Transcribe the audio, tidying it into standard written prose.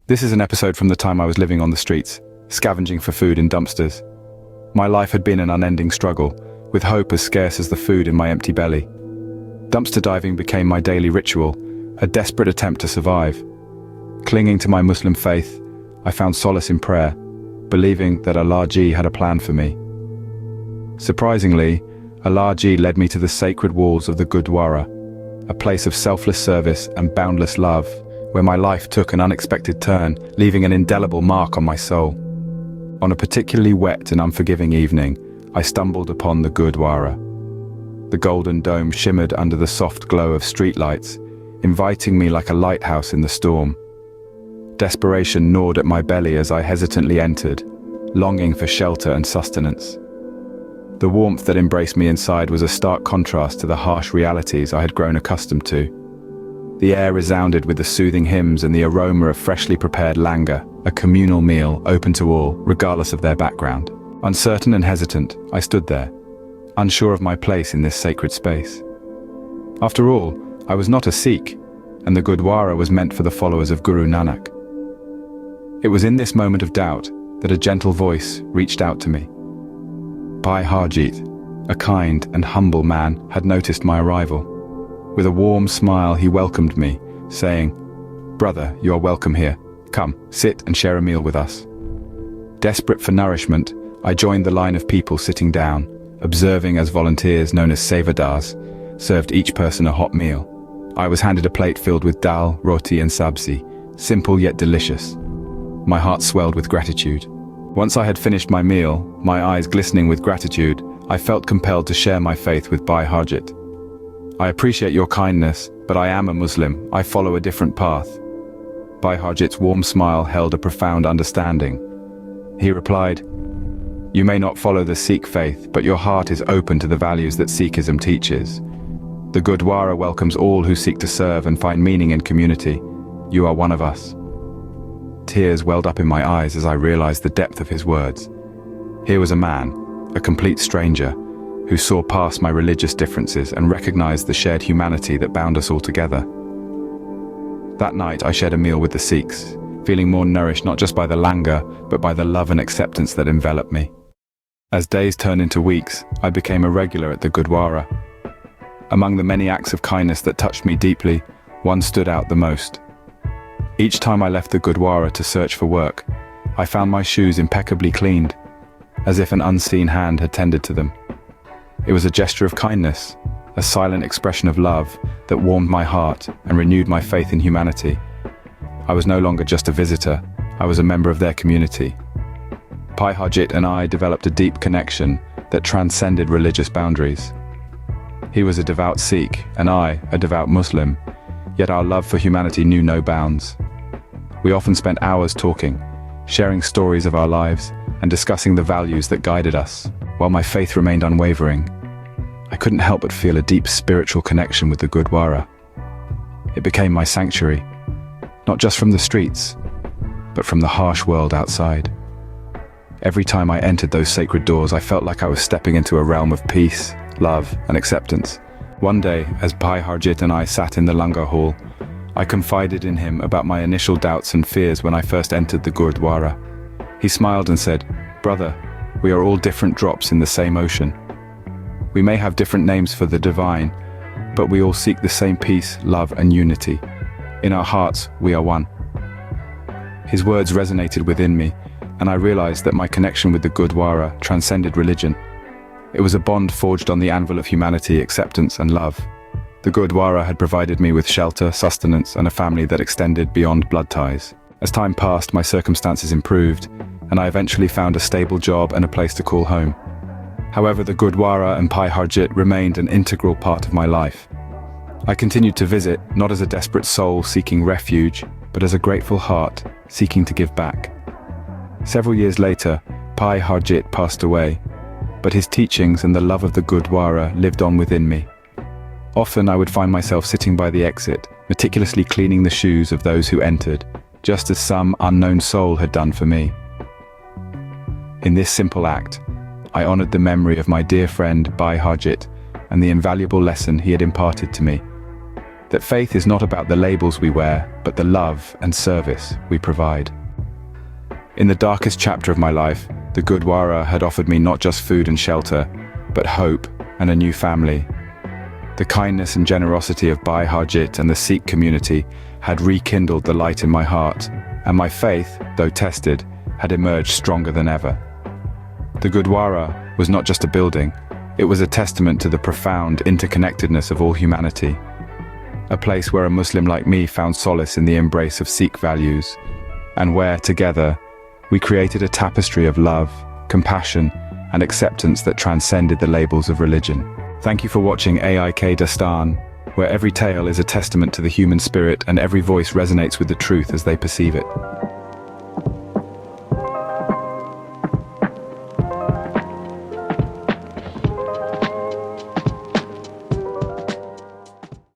This is an episode from the time I was living on the streets, scavenging for food in dumpsters. My life had been an unending struggle, with hope as scarce as the food in my empty belly. Dumpster diving became my daily ritual, a desperate attempt to survive. Clinging to my Muslim faith, I found solace in prayer, believing that Allah Ji had a plan for me. Surprisingly, Allah Ji led me to the sacred walls of the Gurdwara, a place of selfless service and boundless love, where my life took an unexpected turn, leaving an indelible mark on my soul. On a particularly wet and unforgiving evening, I stumbled upon the Gurdwara. The golden dome shimmered under the soft glow of streetlights, inviting me like a lighthouse in the storm. Desperation gnawed at my belly as I hesitantly entered, longing for shelter and sustenance. The warmth that embraced me inside was a stark contrast to the harsh realities I had grown accustomed to. The air resounded with the soothing hymns and the aroma of freshly prepared langar, a communal meal open to all, regardless of their background. Uncertain and hesitant, I stood there, unsure of my place in this sacred space. After all, I was not a Sikh, and the Gurdwara was meant for the followers of Guru Nanak. It was in this moment of doubt that a gentle voice reached out to me. Bhai Harjit, a kind and humble man, had noticed my arrival. With a warm smile he welcomed me, saying, "Brother, you are welcome here. Come, sit and share a meal with us." Desperate for nourishment, I joined the line of people sitting down, observing as volunteers known as sevadars served each person a hot meal. I was handed a plate filled with dal, roti and sabzi, simple yet delicious. My heart swelled with gratitude. Once I had finished my meal, my eyes glistening with gratitude, I felt compelled to share my faith with Bhai Harjit. "I appreciate your kindness, but I am a Muslim. I follow a different path." Bhai Harjit's warm smile held a profound understanding. He replied, "You may not follow the Sikh faith, but your heart is open to the values that Sikhism teaches. The Gurdwara welcomes all who seek to serve and find meaning in community. You are one of us." Tears welled up in my eyes as I realized the depth of his words. Here was a man, a complete stranger, who saw past my religious differences and recognized the shared humanity that bound us all together. That night I shared a meal with the Sikhs, feeling more nourished not just by the langar, but by the love and acceptance that enveloped me. As days turned into weeks, I became a regular at the Gurdwara. Among the many acts of kindness that touched me deeply, one stood out the most. Each time I left the Gurdwara to search for work, I found my shoes impeccably cleaned, as if an unseen hand had tended to them. It was a gesture of kindness, a silent expression of love that warmed my heart and renewed my faith in humanity. I was no longer just a visitor, I was a member of their community. Bhai Harjit and I developed a deep connection that transcended religious boundaries. He was a devout Sikh, and I, a devout Muslim, yet our love for humanity knew no bounds. We often spent hours talking, sharing stories of our lives, and discussing the values that guided us, while my faith remained unwavering. I couldn't help but feel a deep spiritual connection with the Gurdwara. It became my sanctuary, not just from the streets, but from the harsh world outside. Every time I entered those sacred doors, I felt like I was stepping into a realm of peace, love, and acceptance. One day, as Bhai Harjit and I sat in the langar hall, I confided in him about my initial doubts and fears when I first entered the Gurdwara. He smiled and said, "Brother, we are all different drops in the same ocean. We may have different names for the divine, but we all seek the same peace, love, and unity. In our hearts, we are one." His words resonated within me, and I realized that my connection with the Gurdwara transcended religion. It was a bond forged on the anvil of humanity, acceptance, and love. The Gurdwara had provided me with shelter, sustenance, and a family that extended beyond blood ties. As time passed, my circumstances improved, and I eventually found a stable job and a place to call home. However, the Gurdwara and Bhai Harjit remained an integral part of my life. I continued to visit, not as a desperate soul seeking refuge, but as a grateful heart seeking to give back. Several years later, Bhai Harjit passed away, but his teachings and the love of the Gurdwara lived on within me. Often I would find myself sitting by the exit, meticulously cleaning the shoes of those who entered, just as some unknown soul had done for me. In this simple act, I honored the memory of my dear friend Bhai Harjit and the invaluable lesson he had imparted to me. that faith is not about the labels we wear, but the love and service we provide. In the darkest chapter of my life, the Gurdwara had offered me not just food and shelter, but hope and a new family. The kindness and generosity of Bhai Harjit and the Sikh community had rekindled the light in my heart, and my faith, though tested, had emerged stronger than ever. The Gurdwara was not just a building, it was a testament to the profound interconnectedness of all humanity. A place where a Muslim like me found solace in the embrace of Sikh values, and where, together, we created a tapestry of love, compassion, and acceptance that transcended the labels of religion. Thank you for watching AIK Dastan, where every tale is a testament to the human spirit and every voice resonates with the truth as they perceive it.